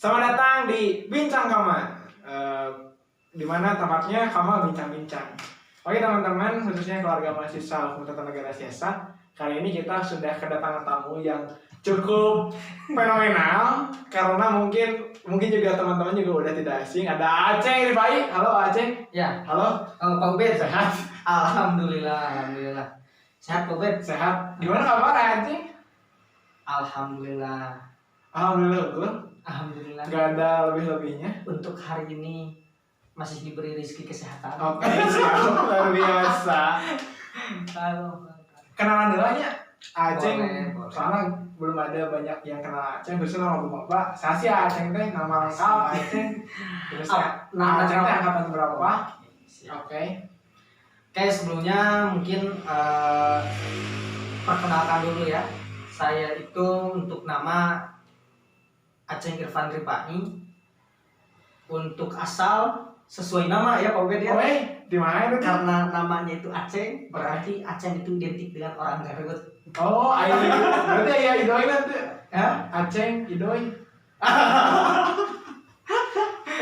Selamat datang di Bincang Kama, di mana tempatnya Kama bincang-bincang. Oke teman-teman, khususnya keluarga mahasiswa Hukum Tata Negara Siasa, kali ini kita sudah kedatangan tamu yang cukup fenomenal karena mungkin juga teman-teman juga udah tidak asing. Ada Aceng Rifai. Halo Aceng. Ya. Halo. Pak Ubed Sehat? Alhamdulillah. Sehat Pak Ubed? Sehat. Gimana kabar Aceng? Alhamdulillah. Alhamdulillah. Alhamdulillah. Gak ada lebih-lebihnya. Untuk hari ini masih diberi rezeki kesehatan. Oke, siap. Luar biasa. Halo. Kenalan dulu aja Aceng. Boleh. Soalnya belum ada banyak yang kenal Aceng. Terus nama bapak saya sih Aceng teh, nama lengkap Aceng. Terus Nama Aceng teh angkatan berapa? Siap. Oke. Oke, sebelumnya mungkin perkenalkan dulu ya. Saya itu untuk nama Aceng Irfan Rifai. Untuk asal sesuai nama ya Pak Ubed ya. Oke, di mana itu? Karena namanya itu Aceng, berarti Aceng itu identik dengan orang Garut. Oh, ayo. Berarti ya Idoy nanti. Ya? Aceng, Idoy.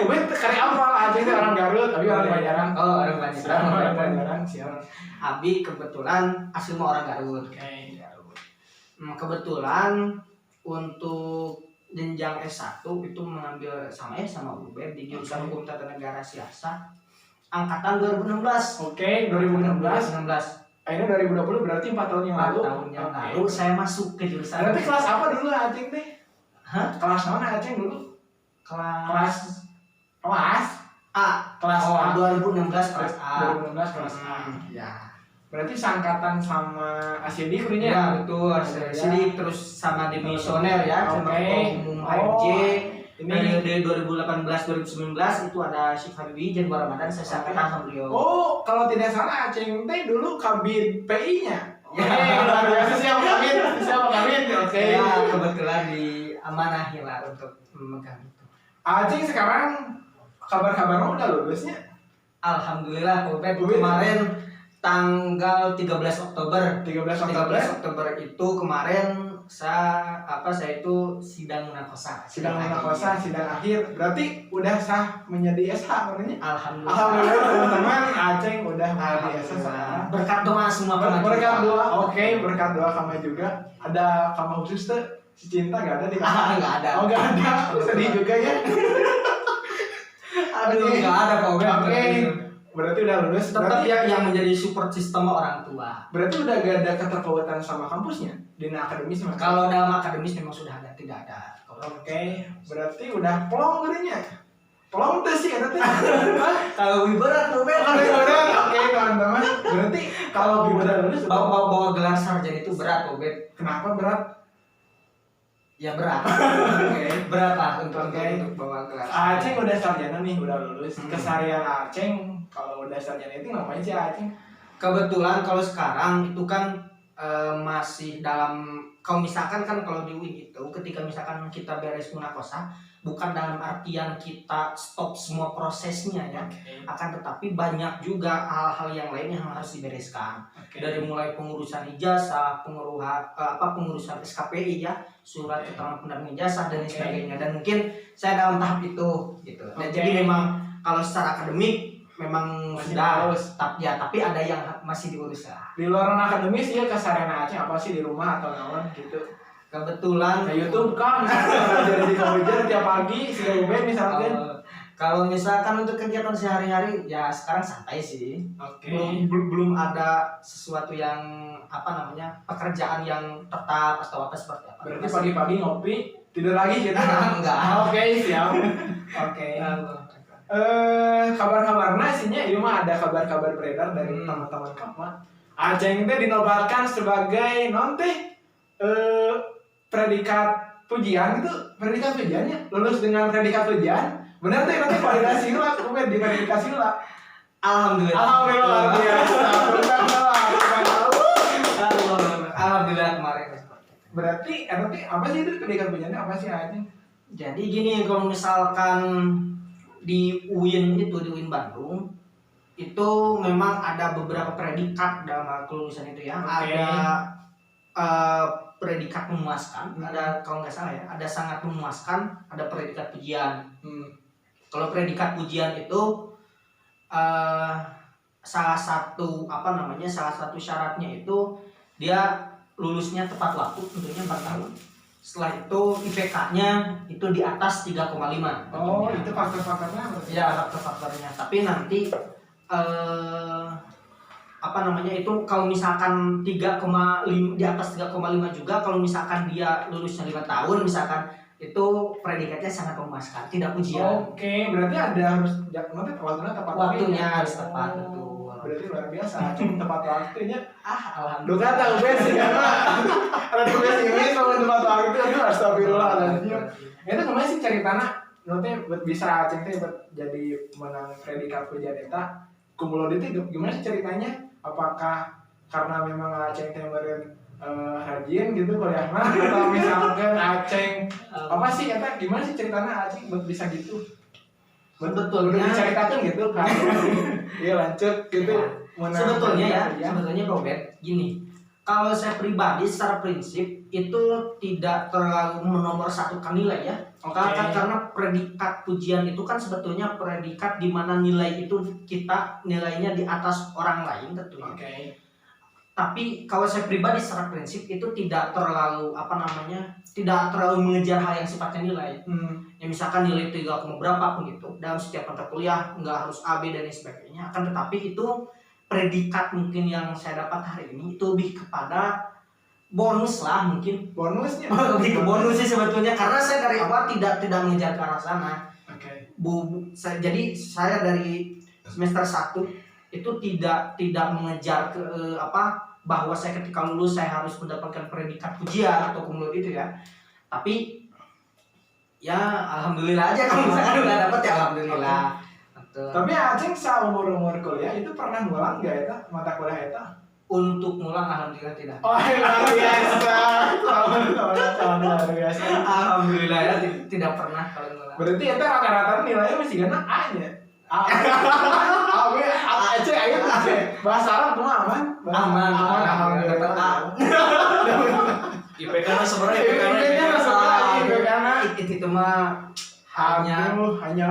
Ubed karya apa? Aceng itu orang Garut, tapi orang Banjaran. Oh, orang Banjaran. Orang Banjaran, siap. Abi kebetulan asli mah orang Garut. Oke, Garut. Kebetulan untuk jenjang S1 itu mengambil sama Ubed di jurusan Hukum Tata Negara Siasa angkatan 2016. Oke, 2016. 2016. Akhirnya 2020 berarti 4 tahun yang 4 lalu. tahun yang Oke. lalu saya masuk ke jurusan. Berarti kelas apa dulu Aceng teh? Hah? Kelas mana Aceng dulu? Kelas Kelas A. kelas Oh, A. 2016 kelas A. 2016 kelas A. Ya. Berarti seangkatan sama Asyidi kurinya? Ya betul, jadi terus sama dimisioner ya, sama Oke. ketua umum AFJ. Ini Periode 2018-2019 itu ada Syekh Habibie dan Ramadan, saya sampaikan sama beliau. oh, kalau tidak salah Aceng teh dulu Kabid PI-nya. Ya. Luar biasa siapa Kabid? Siapa Kabid? Oke. Ya, kebetulan diamanahi lah untuk memegang itu. Aceng sekarang kabar-kabarnya udah lulusnya? Alhamdulillah, Ubed Ubed. kemarin tanggal 13 Oktober 13 Oktober itu kemarin saya itu sidang munakosa. sidang munakosa, sidang akhir. Berarti udah sah menjadi SH namanya? Alhamdulillah. Alhamdulillah teman-teman, Aceng udah menjadi SH sekarang. Berkat doa semua kami Berkat juga. doa, oke, berkat doa kamu juga. Ada kamu khusus tuh, si cinta gak ada di kamu? Nggak ada. Oh gak ada, sedih juga ya. Aduh, nggak ada Pak Ubed. Oke, berarti udah lulus. Tetap Berarti yang menjadi support system orang tua. berarti udah gak ada keterkaitan sama kampusnya di akademis mas? Kalau dalam akademis memang sudah ada, tidak ada. Oke, berarti udah plong gerinya. Plong tuh sih ada tuh. Kalau berat Pak Ubed. Oke teman-teman, berarti kalau udah lulus bawa gelar sarjana itu berat Pak Ubed. kenapa berat? Ya berat. Oke. Berat lah untuk Oke. bawa gelar. Aceng udah sarjana nih, udah lulus. Hmm. Keseharian Aceng kalau udah sarjana itu ngapain sih Aceng? Kebetulan kalau sekarang itu kan masih dalam, kalau misalkan kan kalau di UIN itu ketika misalkan kita beres munakosa bukan dalam artian kita stop semua prosesnya ya, akan tetapi banyak juga hal-hal yang lain yang harus dibereskan. Oke. Dari mulai pengurusan ijazah, pengurusan SKPI ya, surat keterangan pendamping ijazah dan lain Oke. sebagainya. Dan mungkin saya dalam tahap itu gitu. Dan Oke. jadi memang kalau secara akademik memang Masih sudah diurus. tapi ada yang masih diurus lah. Di luar akademis ya keseharian Aceng apa sih di rumah atau naon gitu? Kebetulan Nah YouTube kan misalnya jadi di komputer tiap pagi sudah ubed misalkan. kalau misalkan untuk kegiatan sehari-hari ya sekarang santai sih. Oke. Belum ada sesuatu yang pekerjaan yang tetap atau apa seperti apa. Berarti pagi-pagi ngopi tidur lagi gitu? Enggak. Oke siap. Oke. Kabar-kabarnya isinya ini mah ada kabar-kabar beredar dari teman-teman kamu. Aceng teh dinobatkan sebagai predikat pujian gitu, predikat pujiannya lulus dengan predikat pujian. Benar teh nanti validasi lah, di verifikasi lah. Alhamdulillah. Alhamdulillah luar biasa. Alhamdulillah kemarin. Berarti apa sih itu predikat pujiannya apa sih Aceng? Jadi gini, kalau misalkan di UIN Bandung itu memang ada beberapa predikat dalam hal kelulusan itu ya. Oke. Ada predikat memuaskan, ada kalau nggak salah ya, ada sangat memuaskan, ada predikat pujian. Kalau predikat pujian itu salah satu salah satu syaratnya itu dia lulusnya tepat waktu, tentunya 4 tahun. Setelah itu IPK-nya itu di atas 3,5. Oh, itu faktor-faktornya berarti? Ya, faktor-faktornya. Tapi nanti itu kalau misalkan 3,5 di atas 3,5 juga, kalau misalkan dia lulusnya 5 tahun misalkan, itu predikatnya sangat memuaskan, tidak ujian. Oke, berarti ada harus nanti waktunya harus tepat, betul. Berarti luar biasa, cuma tepat waktunya. Alhamdulillah. Lu kan tahu basic karena ada tugas ini sama tepat waktu itu astagfirullahaladzim. Itu kemana sih ceritanya? Nanti buat bisa Aceng teh buat jadi menang predikat pujian eta kumulon itu gimana sih ceritanya? Apakah karena memang Aceng teh meureun rajin gitu kuliahna atau misalkan Aceng apa sih eta gimana sih ceritanya Aceng buat bisa gitu? Sebetulnya udah diceritakan gitu kan. Iya lanjut gitu. Sebetulnya Robert gini. Kalau saya pribadi secara prinsip itu tidak terlalu menomorsatukan nilai ya. Karena predikat pujian itu kan sebetulnya predikat di mana nilai itu kita nilainya di atas orang lain tentunya. Tapi kalau saya pribadi secara prinsip itu tidak terlalu tidak terlalu mengejar hal yang sifatnya nilai. Ya misalkan nilai 3, berapa pun itu dalam setiap mata kuliah nggak harus A, B dan lain sebagainya. Akan tetapi itu predikat mungkin yang saya dapat hari ini itu lebih kepada bonus lah mungkin. Bonusnya? Lebih ke bonus sih sebetulnya, karena saya dari awal tidak mengejar ke arah sana. Jadi saya dari semester 1 itu tidak mengejar ke bahwa saya ketika lulus saya harus mendapatkan predikat pujian atau kumulon itu ya. Tapi ya alhamdulillah aja kalau misalkan udah dapat ya alhamdulillah. Tapi Aceng seumur kuliah itu pernah ngulang nggak eta mata kuliah eta? Untuk ngulang alhamdulillah tidak. Oh luar biasa. Luar biasa. Alhamdulillah ya tidak pernah kalau ngulang. Berarti eta rata-rata nilainya masih gana A nya. Aceh ayo bahasa Arab tuh aman. Aman dapat A. IPK-nya sebenarnya itu mah hanya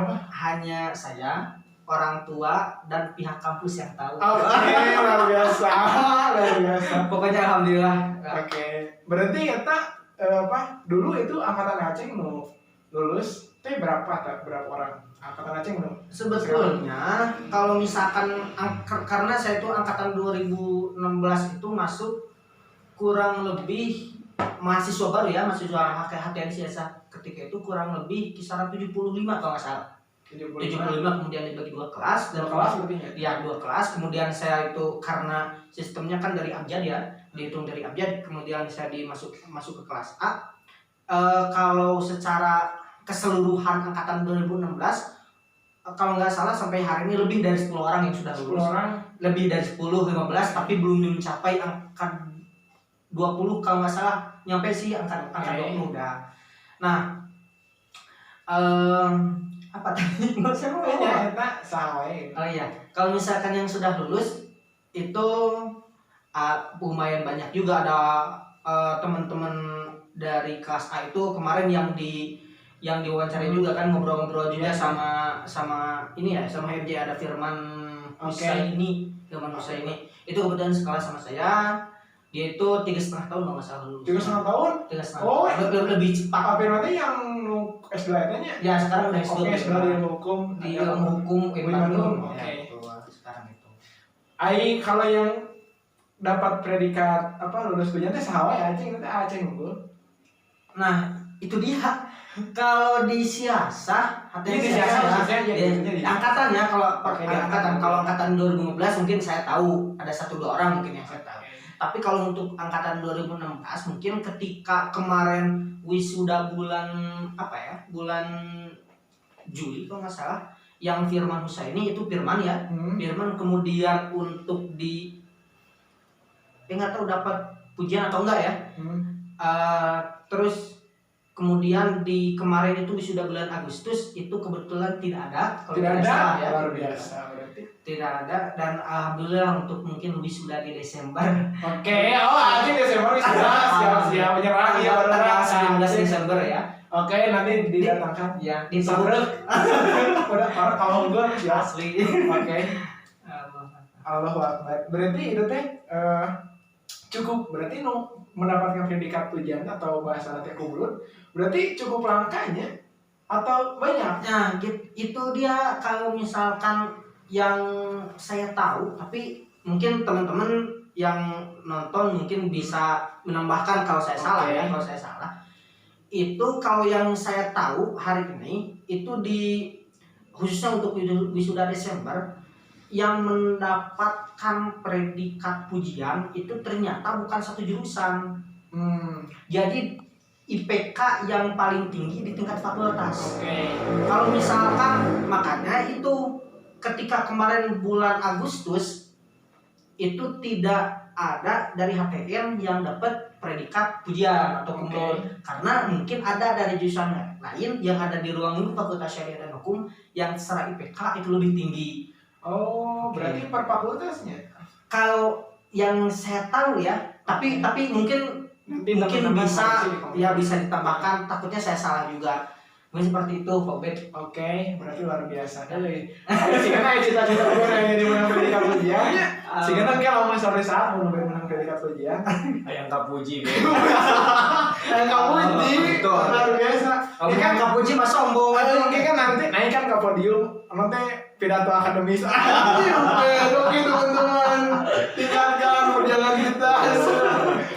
apa? Hanya saya, orang tua dan pihak kampus yang tahu. Oke, luar biasa. Pokoknya alhamdulillah. Oke. Berarti eta dulu itu angkatan Aceh lulus teh berapa orang? Angkatan Aceh Sebetulnya kalau misalkan karena saya itu angkatan 2016 itu masuk kurang lebih mahasiswa baru ya, mahasiswa HTN Siasa ketika itu kurang lebih kisaran 75 kalau nggak salah. 75 kemudian dibagi 2 kelas dan 2 kelas berarti ya 2 kelas. Kemudian saya itu karena sistemnya kan dari abjad ya, dihitung dari abjad, kemudian saya masuk ke kelas A. Kalau secara keseluruhan angkatan 2016 kalau nggak salah sampai hari ini lebih dari 10 orang yang sudah lulus. 10 orang? Lebih dari 10, 15 tapi belum mencapai angka 20 kalau nggak salah, nyampe sih angka 20 udah. Nah, apa tadi? Oh iya, kalau misalkan yang sudah lulus itu lumayan banyak juga, ada teman-teman dari kelas A itu kemarin yang diwawancarai juga kan, ngobrol-ngobrol juga sama ini ya, sama FJ ada Firman Husaini. Itu kebetulan sekelas sama saya. Dia itu 3,5 tahun kalau nggak salah lulus. 3,5 tahun? 3,5. Oh, lebih cepat. Apa berarti yang S2 nya? Ya sekarang udah S2. Oke, S2 di ilmu hukum. Di ilmu hukum Bandung. Oke. Sekarang itu. Ai kalau yang dapat predikat lulus kuliah teh saha wae Aceh unggul. Nah, itu dia. Kalau di siasah, angkatannya kalau angkatan 2015 mungkin saya tahu ada 1-2 orang mungkin yang saya tahu. Tapi kalau untuk angkatan 2016 mungkin ketika kemarin wisuda bulan Juli kalau nggak salah, yang Firman Husaini itu Firman ya, Firman kemudian untuk nggak tahu dapat pujian atau enggak ya. Terus kemudian di kemarin itu wisuda bulan Agustus itu kebetulan tidak ada, kalau Tidak ada, salah ya, luar biasa berarti. tidak ada, dan alhamdulillah untuk mungkin wisuda di Desember. Oke, nanti Desember sudah siap-siap menyerang ya tanggal benar. 19 Desember ya. Oke, nanti didatangkan. Ya, di Sabrek. Udah kalau gue ya. asli. Oke. Allahu Akbar. Berarti itu teh cukup, berarti mendapatkan predikat pujian atau bahasa nanti kubulut, berarti cukup langkahnya atau banyak? Nah, itu dia kalau misalkan yang saya tahu, tapi mungkin teman-teman yang nonton mungkin bisa menambahkan kalau saya salah ya, kalau saya salah. Itu kalau yang saya tahu hari ini itu di khususnya untuk wisuda Desember yang mendapatkan predikat pujian itu ternyata bukan satu jurusan. Jadi IPK yang paling tinggi di tingkat fakultas. Kalau misalkan makanya itu ketika kemarin bulan Agustus itu tidak ada dari HTM yang dapat predikat pujian atau karena mungkin ada dari jurusan lain yang ada di ruang lingkup Fakultas Syariah dan Hukum yang secara IPK itu lebih tinggi. Berarti per fakultasnya. Kalau yang saya tahu ya, tapi mungkin bisa ya bisa ditambahkan, takutnya saya salah juga. Mungkin seperti itu, Pak Bet. Oke, berarti luar biasa. Sehingga cita-cita gue yang jadi menang predikat pujian. Sehingga kalau mau sore saat mau menang predikat pujian. Yang kapuji, Kapuji, luar biasa. Kan kapuji mas sombong. Mungkin kan nanti naik kan ke podium, nanti pidato akademis. Oke teman-teman, tinggalkan perjalanan kita.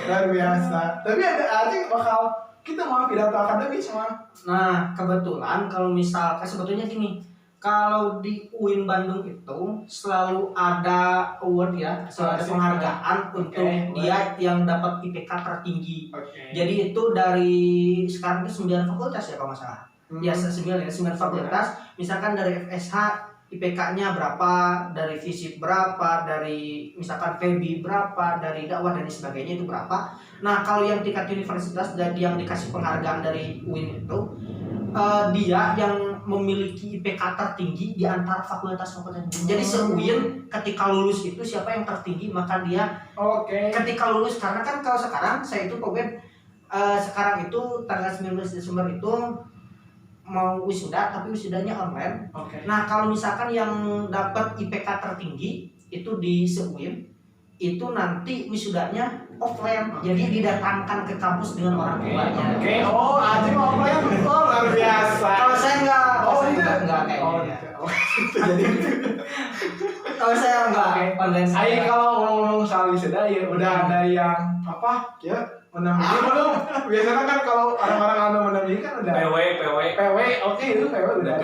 Luar biasa. Tapi ada bakal kita mau pidato akademis mah. Nah, kebetulan kalau misalkan sebetulnya gini, kalau di UIN Bandung itu selalu ada award ya, selalu ada penghargaan untuk dia yang dapat IPK tertinggi. Jadi itu dari sekarang itu 9 fakultas ya kalau nggak salah. Ya 9 fakultas. Misalkan dari FSH IPK-nya berapa, dari FISIP berapa, dari misalkan FEBI berapa, dari dakwah dan sebagainya itu berapa. Nah, kalau yang tingkat universitas dan yang dikasih penghargaan dari UIN itu dia yang memiliki IPK tertinggi di antara fakultas-fakultas. Jadi se-UIN ketika lulus itu siapa yang tertinggi maka dia ketika lulus, karena kan kalau sekarang saya itu sekarang itu tanggal 19 Desember itu mau wisuda tapi wisudanya online. Nah, kalau misalkan yang dapat IPK tertinggi itu di se-UIN itu nanti wisudanya offline. Jadi didatangkan ke kampus dengan orang tuanya. Aji mau offline. Luar biasa. Kalau saya enggak kayak Jadi kalau saya enggak online. Saya kalau ngomong soal wisuda ya udah ada yang apa ya menang belum. Biasanya kan kalau orang-orang ada menang kan udah PW. Itu PW udah.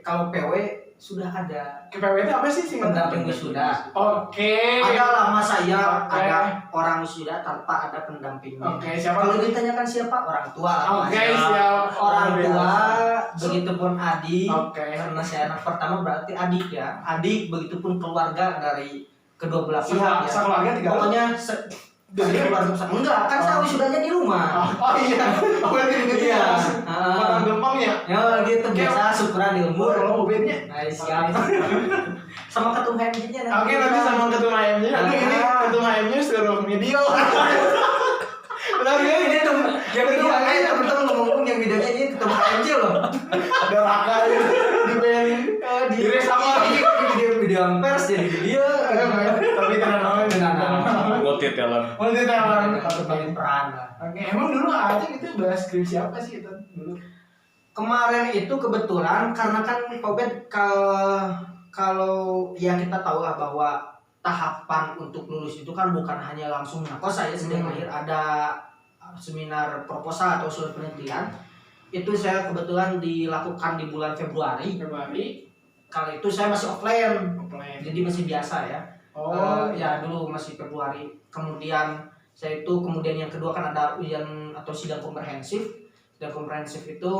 Kalau PW sudah ada. PW itu apa sih pendamping wisuda? Ada lama saya ada orang wisuda tanpa ada pendampingnya. Siapa? Kalau ditanyakan siapa? Orang tua. Siap. Orang tua, begitupun adik. Karena saya anak pertama berarti adik ya. Adik, begitupun keluarga dari kedua belah pihak ya. Sekeluarga 3. Pokoknya dari keluarga besar. Enggak, kan saya wisudanya di rumah. Berarti iya. Matang gempang ya? Ya gitu, biasa syukuran di umur. Mobilnya? Siap. Sama ketum HMJ-nya nanti. Nanti sama ketum HMJ. Nanti ini ketum HMJ suruh video. Benar ya? Ini tuh yang video teman-teman ngomong yang videonya ini ketum HMJ loh. Ada Raka di band di sama di video pers jadi video. Tapi multi talent Berbagai peran lah. Emang dulu aja gitu bahas skripsi apa sih itu dulu? Kemarin itu kebetulan karena kan COVID, kalau ya kita tahu lah bahwa tahapan untuk lulus itu kan bukan hanya langsung nakosa ya, sedang akhir ada seminar proposal atau surat penelitian. Itu saya kebetulan dilakukan di bulan Februari. Kali itu saya masih offline. Jadi masih biasa ya. Ya dulu masih Februari. Kemudian yang kedua kan ada ujian atau sidang komprehensif. Sidang komprehensif itu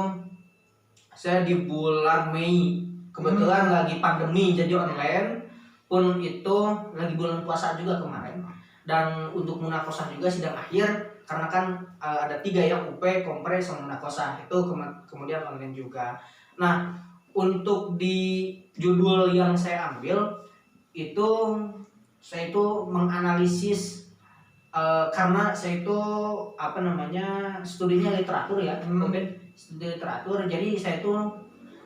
saya di bulan Mei. Kebetulan lagi pandemi jadi online. Pun itu lagi bulan puasa juga kemarin. Dan untuk munakosah juga sidang akhir karena kan ada 3 ya, UP, Kompre, sama Munakosa itu kemudian online juga. Nah untuk di judul yang saya ambil itu saya itu menganalisis karena saya itu studinya literatur ya, studi literatur, jadi saya itu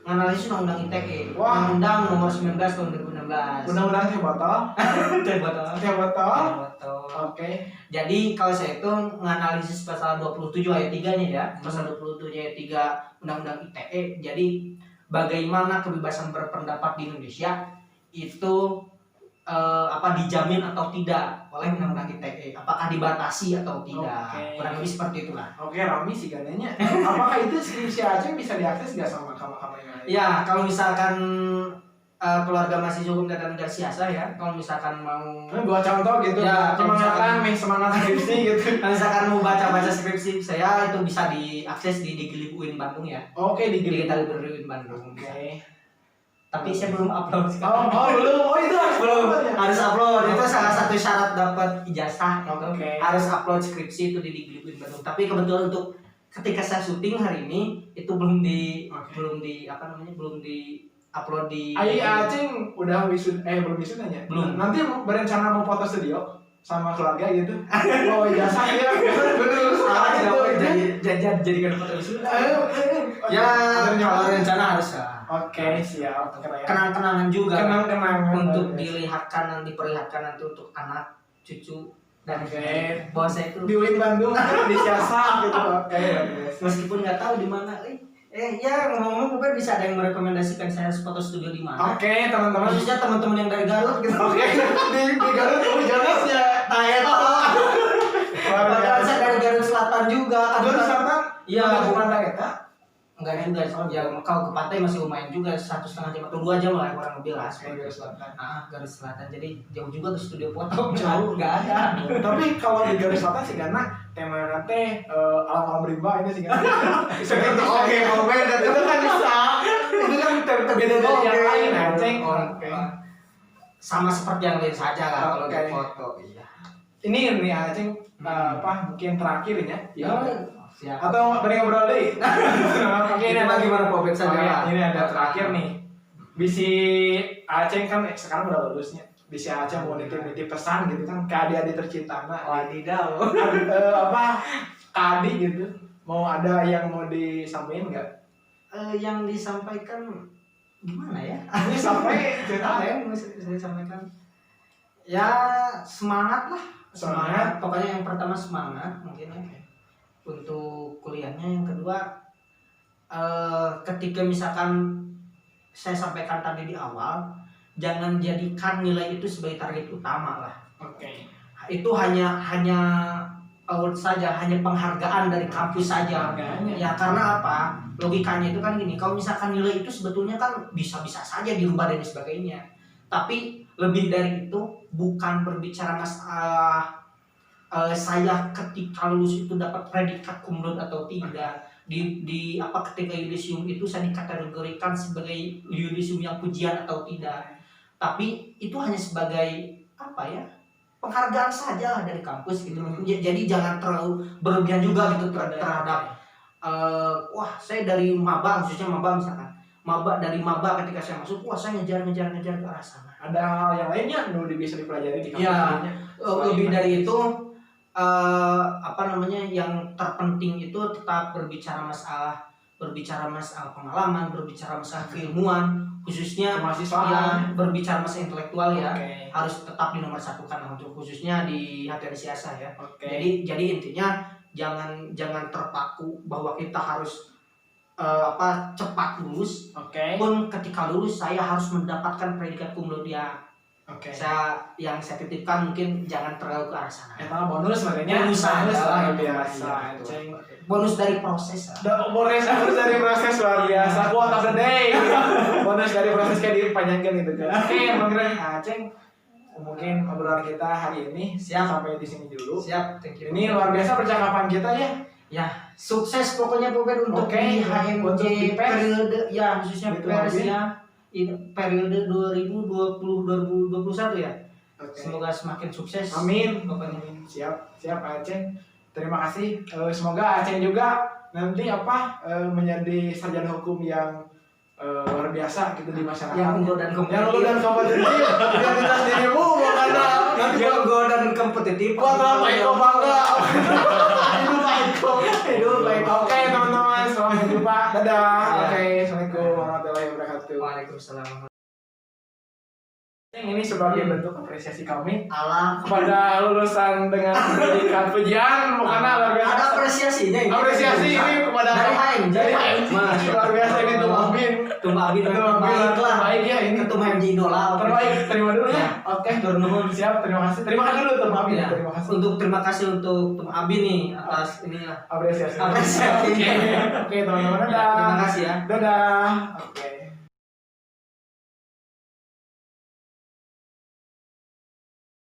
menganalisis undang-undang ITE, Wah. undang nomor 19 tahun 2016. Undang-undang teh botol. Teh botol. Teh botol. Botol. Oke. Jadi kalau saya itu menganalisis pasal 27 ayat 3-nya ya, pasal 27 ayat 3 undang-undang ITE. Jadi bagaimana kebebasan berpendapat di Indonesia itu dijamin atau tidak oleh undang-undang ITE, apakah dibatasi atau tidak. Oke. Kurang lebih seperti itulah. Oke, Rami sih gananya. Apakah itu skripsi Aceh bisa diakses nggak sama kamu-kamu yang lain? Ya, kalau misalkan keluarga mahasiswa hukum tata negara siasa ya, kalau misalkan mau Buat contoh gitu, Ya, semangat semangat skripsi gitu. kalau misalkan mau baca skripsi saya itu bisa diakses di Gilip UIN Bandung ya. Oke, di Digital Library UIN Bandung. Oke. Tapi saya belum upload Oh, sekarang. belum. Oh, itu harus belum ya? harus upload. Itu Oke. salah satu syarat dapat ijazah itu Oke. harus upload skripsi itu di Gilip UIN Bandung. Tapi kebetulan untuk ketika saya syuting hari ini itu belum di upload di Ai Aceh udah belum wisuda ya? Belum. Nanti berencana mau foto studio sama keluarga gitu. Oh, jasa ya. Bener. jadikan foto wisuda. Ya, Bener, kalau rencana harus lah. Oke, siap. Keren. Kenang-kenangan juga Kenang-kenangan untuk bagus. diperlihatkan nanti untuk anak, cucu dan Oke. bahwa saya itu Di UIN Bandung di Siasa gitu. Oke, bagus. meskipun nggak tahu di mana. Ya ngomong-ngomong mungkin bisa ada yang merekomendasikan saya foto studio di mana. Oke, teman-teman. Khususnya teman-teman yang dari Garut gitu. Oke, di Garut kamu Jonas ya. Itu. Padahal saya dari Garut Selatan juga. Garut Selatan? Iya. Ada pantai eta? Enggak juga. Ya kalau ke pantai masih lumayan juga, 1,5 jam atau 2 jam lah kurang lebih lah. Garut Selatan. Garut Selatan. Jadi jauh juga ke studio foto. Jauh nggak ada. Tapi kalau di Garut Selatan sih karena tema nanti alam-alam rimba ini sih kan. Oke, beda. Itu kan bisa. Itu kan beda dari yang lain Aceh. Oke. Sama seperti yang lain saja lah kalau Oke. di foto. Iya. Ini nih Aceh mungkin terakhir ya. Ya, siap. Atau beri ngobrol deh. Oke, ini ada gimana Popet saja lah. Ini ada terakhir nih. Bisi Aceh kan sekarang udah lulusnya. Bisi Aceh mau nitip pesan gitu kan ke adik-adik tercinta. Wadidaw. Ke adik gitu. Mau ada yang mau disampaikan nggak? Yang disampaikan gimana ya? Ini sampai cerita Apa yang mau saya sampaikan? Ya semangat lah. Semangat. Pokoknya yang pertama semangat mungkin ya. Untuk kuliahnya, yang kedua ketika misalkan saya sampaikan tadi di awal, jangan jadikan nilai itu sebagai target utama lah. Oke. Itu hanya award saja, hanya penghargaan dari kampus saja. Penghargaannya. Ya karena apa? Logikanya itu kan gini, kalau misalkan nilai itu sebetulnya kan bisa-bisa saja dirubah dan sebagainya. Tapi lebih dari itu bukan berbicara masalah saya ketika lulus itu dapat predikat cum laude atau tidak. Ketika yudisium itu saya dikategorikan sebagai yudisium yang pujian atau tidak. Tapi itu hanya sebagai penghargaan saja dari kampus gitu. Jadi jangan terlalu berlebihan juga gitu terhadap saya dari maba, khususnya maba misalkan. Dari maba ketika saya masuk, saya ngejar ke arah sana. Ada hal yang lainnya yang bisa dipelajari di kampus Ya, lainnya? lebih dari itu yang terpenting itu tetap berbicara masalah pengalaman, berbicara masalah keilmuan, khususnya Kemahasiswaan. ya berbicara masalah intelektual ya. Oke. Harus tetap dinomorsatukan untuk khususnya di HTN Siasa ya. Oke. Jadi intinya jangan terpaku bahwa kita harus cepat lulus. Oke. Pun ketika lulus saya harus mendapatkan predikat cum laude ya. Oke. Yang saya titipkan mungkin jangan terlalu ke arah sana. Emang bonus sebenarnya Bonus lah aja, biasa. iya, Aceh. Bonus dari proses lah. Bonus dari proses luar biasa. Quote of the day. Bonus dari proses kayak dipanjangkan gitu kan. Oke, mungkin Aceh. Mungkin obrolan kita hari ini sampai di sini dulu. Siap, thank you. Ini luar biasa percakapan kita ya. Ya, sukses pokoknya Popet untuk Oke, di untuk di HMJ pers. periode ya khususnya Gitu, pers Robin. ya. Periode 2020-2021 ya. Oke. Semoga semakin sukses. Amin. Pokoknya. Siap Aceh. terima kasih. Semoga Aceh juga nanti menjadi sarjana hukum yang luar biasa gitu di masyarakat. Yang unggul dan kompetitif. Yang unggul dan kompetitif. Identitas dirimu makanya nanti Yang unggul dan kompetitif. Wah, Pak Eko bangga. Hidup Pak Eko. Hidup Pak Eko. Oke teman-teman, selamat jumpa. Dadah. Oke, assalamualaikum warahmatullahi wabarakatuh. Waalaikumsalam. Ini sebagai bentuk apresiasi kami Alam. kepada lulusan dengan pendidikan pujian, bukannya luar biasa. Ada apresiasinya ini. Apresiasi ini kepada dari HMJ. dari HMJ. Luar biasa ini Tumah Bin. Tumah Bin Terbaik terbaik ya ini. Ketum HMJ idola. Terbaik, terima dulu ya. Ya. Oke, turun siap. Terima kasih. Terima kasih dulu Tumah Bin. Ya. Terima kasih. Terima kasih untuk Tumah Abi nih atas ininya. Apresiasi. Apresiasi. Oke, teman-teman Ya, dadah. terima kasih ya. Dadah. Oke.